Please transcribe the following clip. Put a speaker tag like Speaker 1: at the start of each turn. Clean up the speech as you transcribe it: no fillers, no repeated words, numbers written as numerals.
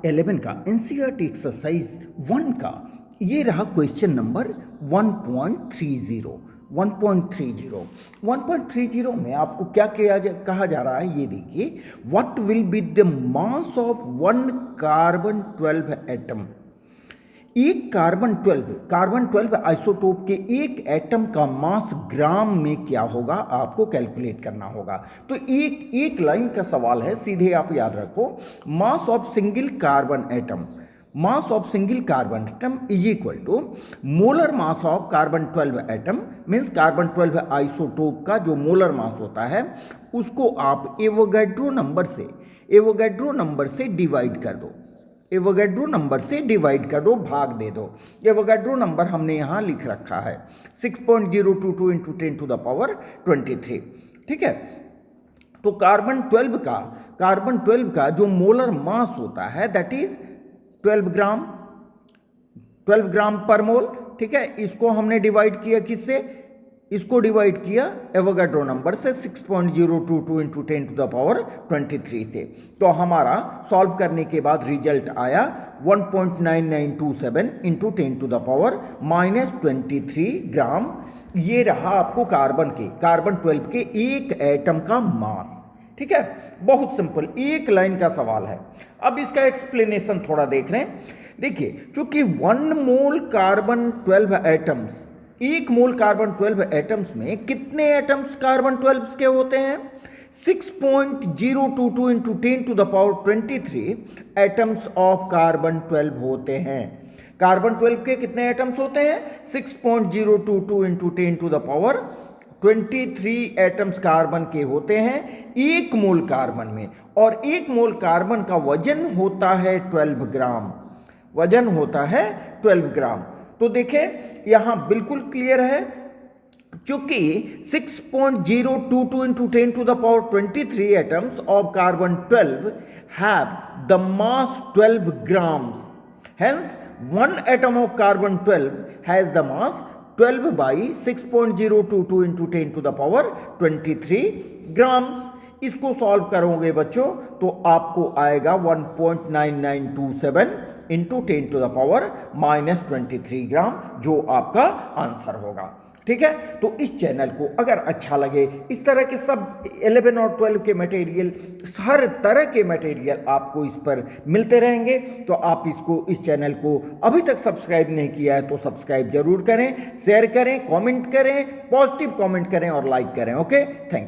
Speaker 1: 11 का NCERT exercise 1 का ये रहा क्वेश्चन नंबर 1.30 में आपको क्या कहा जा रहा है, ये देखिए, what will be the mass of one carbon 12 atom. एक कार्बन 12 आइसोटोप के एक एटम का मास ग्राम में क्या होगा, आपको कैलकुलेट करना होगा। तो एक लाइन का सवाल है, सीधे आप याद रखो, mass of single carbon atom is equal to molar mass of carbon 12 atom, means carbon 12 isotope का जो मोलर मास होता है उसको आप एवोगैड्रो नंबर से डिवाइड कर दो, भाग दे दो। एवोगैड्रो नंबर हमने यहाँ लिख रखा है 6.022 इंटू 10 टू द पावर 23। ठीक है, तो कार्बन 12 का जो मोलर मास होता है दैट इज 12 ग्राम पर मोल। ठीक है, इसको हमने डिवाइड किया किससे, इसको डिवाइड किया एवोगैड्रो नंबर से 6.022 इंटू 10 टू द पावर 23 से। तो हमारा सॉल्व करने के बाद रिजल्ट आया 1.9927 इंटू 10 टू द पावर -23 ग्राम। ये रहा आपको कार्बन 12 के एक एटम का मास। ठीक है, बहुत सिंपल, एक लाइन का सवाल है। अब इसका एक्सप्लेनेशन थोड़ा देख रहे हैं। देखिए, चूंकि 1 मोल कार्बन 12 एटम्स, एक मोल कार्बन 12 एटम्स में कितने एटम्स कार्बन 12 के होते हैं, 6.022 into 10 to the power 23 atoms of carbon 12 होते हैं। कार्बन 12 के कितने एटम्स होते हैं, 6.022 into 10 to the power 23 atoms carbon के होते हैं एक मोल कार्बन में। और एक मोल कार्बन का वजन होता है 12 ग्राम। तो देखें, यहां बिल्कुल क्लियर है, चूंकि 6.022 into 10 to the power 23 atoms of carbon 12 have the mass 12 grams. Hence, one atom of carbon 12 has the mass 12 by 6.022 into 10 to the power 23 grams. इसको सॉल्व करोगे बच्चों तो आपको आएगा 1.9927 into 10 to the power -23 gram, जो आपका answer होगा। ठीक है, तो इस चैनल को अगर अच्छा लगे, इस तरह के सब 11 और 12 के मटेरियल, हर तरह के मटेरियल आपको इस पर मिलते रहेंगे। तो आप इस चैनल को अभी तक सब्सक्राइब नहीं किया है तो सब्सक्राइब जरूर करें, शेयर करें, कमेंट करें, पॉजिटिव कमेंट करें और लाइक करें। Okay, thank you.